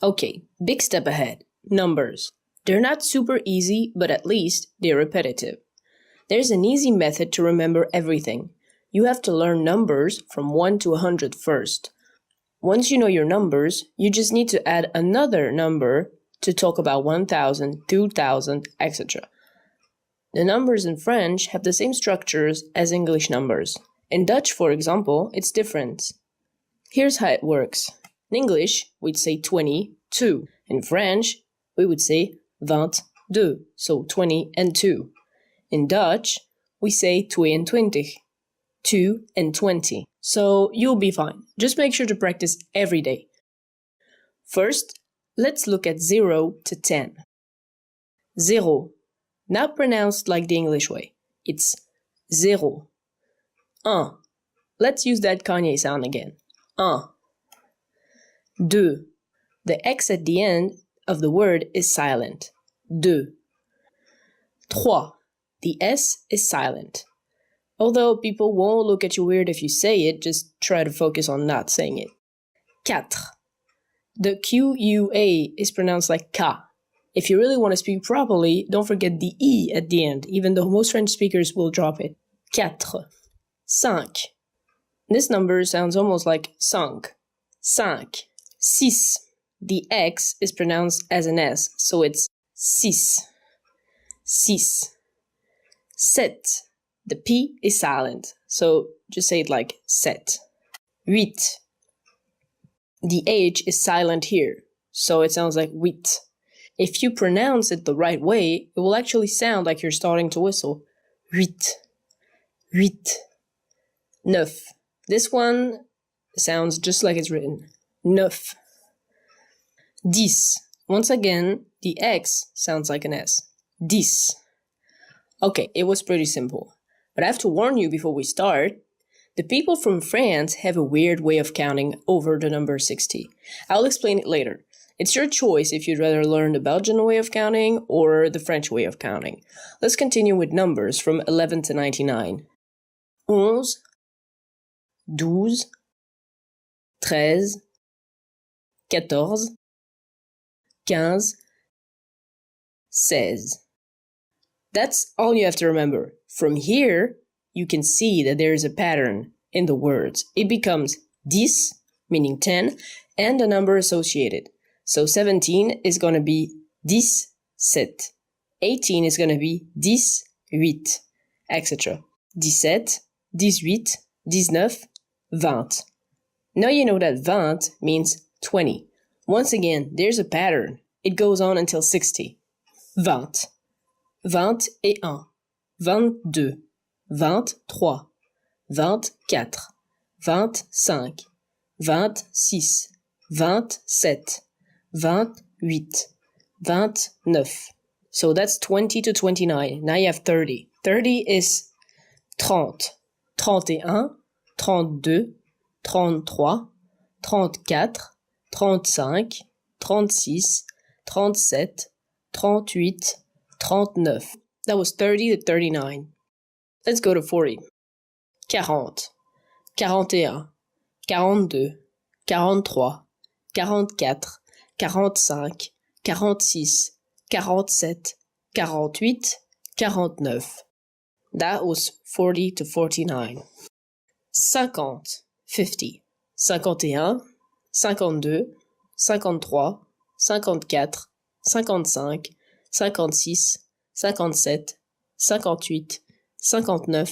Okay, big step ahead. Numbers. They're not super easy, but at least they're repetitive. There's an easy method to remember everything. You have to learn numbers from 1 to 100 first. Once you know your numbers, you just need to add another number to talk about 1000, 2000, etc. The numbers in French have the same structures as English numbers. In Dutch, for example, it's different. Here's how it works. In English, we'd say 22. In French, we would say 22, so 20 and 2. In Dutch, we say 22, 2 and 20. So you'll be fine. Just make sure to practice every day. First, let's look at 0 to 10. 0. Not pronounced like the English way. It's 0. 1. Let's use that Kanye sound again. 1. 2. The X at the end of the word is silent. 2. 3. The S is silent. Although people won't look at you weird if you say it, just try to focus on not saying it. 4. The Q-U-A is pronounced like K. If you really want to speak properly, don't forget the E at the end, even though most French speakers will drop it. 4. 5. This number sounds almost like cinq. 5. 6. The X is pronounced as an S, so it's six. 6. 7. The P is silent, so just say it like sept. 8. The H is silent here, so it sounds like huit. If you pronounce it the right way, it will actually sound like you're starting to whistle. 8. 8. 9. This one sounds just like it's written. 9. 10. Once again, the X sounds like an S. 10. Okay, it was pretty simple. But I have to warn you before we start, the people from France have a weird way of counting over the number 60. I'll explain it later. It's your choice if you'd rather learn the Belgian way of counting or the French way of counting. Let's continue with numbers from 11 to 99. 11, 12, 13, 14, 15, 16. That's all you have to remember. From here, you can see that there is a pattern in the words. It becomes 10, meaning 10, and a number associated. So 17 is going to be 17. 18 is going to be 18, etc. 17, 18, 19, 20. Now you know that 20 means 20. Once again, there's a pattern. It goes on until 60. 20. 21, 22, 23, 24, 25, 26, 27, 28, 29. So that's 20 to 29. Now you have 30. 30 is 30, 31, 32, 33, 34, 35, 36, 37, 38, 39. That was 30 to 39. Let's go to 40. 40, 41, 42, 43, 44, 45, 46, 47, 48, 49. That was 40 to 49. 50, 50, 51, 52, 53, 54, 55, 56, 57, 58, 59.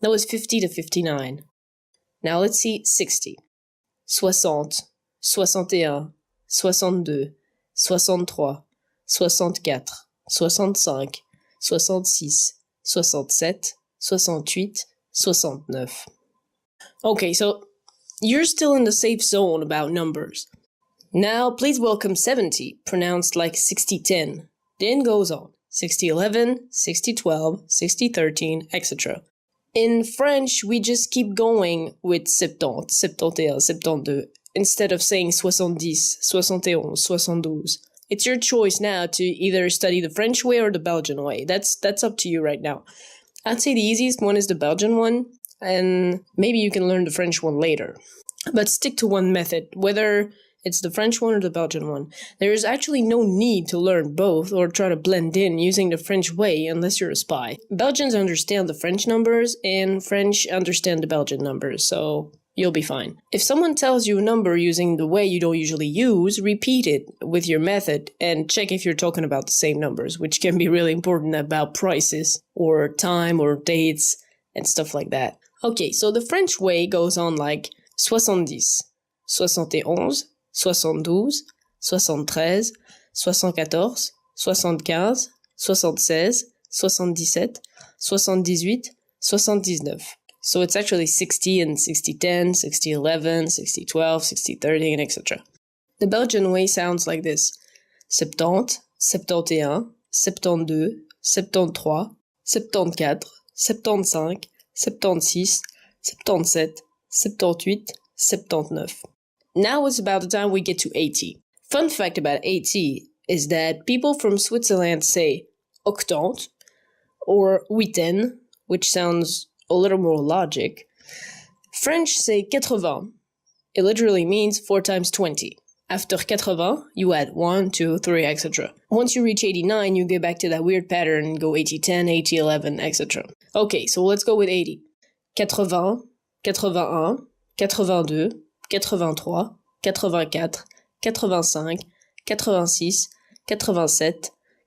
That was 50 to 59. Now let's see 60. 60, 61, 62, 63, 64, 65, 66, 67, 68, 69. Okay, so you're still in the safe zone about numbers. Now please welcome 70, pronounced like 6010. Then goes on. 6011, 6012, 6013, etc. In French, we just keep going with 70, 71, 72, instead of saying 70, 71, 72. It's your choice now to either study the French way or the Belgian way. That's up to you right now. I'd say the easiest one is the Belgian one, and maybe you can learn the French one later. But stick to one method, whether It's the French one or the Belgian one. There is actually no need to learn both or try to blend in using the French way unless you're a spy. Belgians understand the French numbers and French understand the Belgian numbers, so you'll be fine. If someone tells you a number using the way you don't usually use, repeat it with your method and check if you're talking about the same numbers, which can be really important about prices or time or dates and stuff like that. Okay, so the French way goes on like 70, 71, 72, 73, 74, 75, 76, 77, 78, 79. So it's actually 60 and 60-10, 60-11, 60-12, 60-13, etc. The Belgian way sounds like this. 70, 71, 72, 73, 74, 75, 76, 77, 78, 79. Now it's about the time we get to 80. Fun fact about 80 is that people from Switzerland say octante or huitaine, which sounds a little more logic. French say 80. It literally means 4 times 20. After 80, you add 1, 2, 3, etc. Once you reach 89, you get back to that weird pattern and go 80-10, 80-11, etc. Okay, so let's go with 80. 80, 81, 82, 83, 84, 85, 86, 87,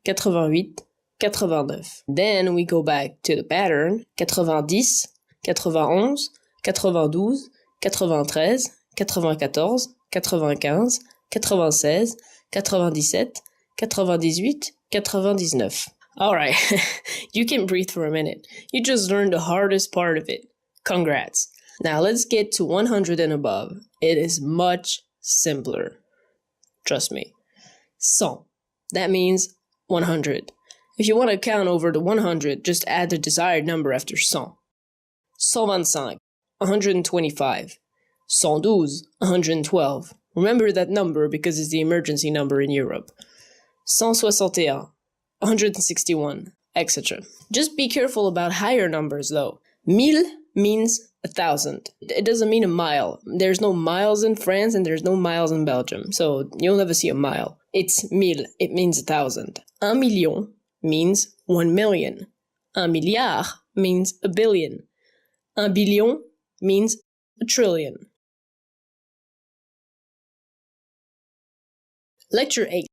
88, 89. Then we go back to the pattern 90, 91, 92, 93, 94, 95, 96, 97, 98, 99. Alright, you can breathe for a minute. You just learned the hardest part of it. Congrats. Now let's get to 100 and above. It is much simpler. Trust me. 100. That means 100. If you want to count over the 100, just add the desired number after 100. 125, 125. 112, 112. Remember that number because it's the emergency number in Europe. 161, 161, etc. Just be careful about higher numbers though. 1000 means 1,000. It doesn't mean a mile. There's no miles in France and there's no miles in Belgium, so you'll never see a mile. It's 1000. It means 1,000. 1 million means 1 million. 1 milliard means a billion. 1 billion means a trillion. Lecture 8.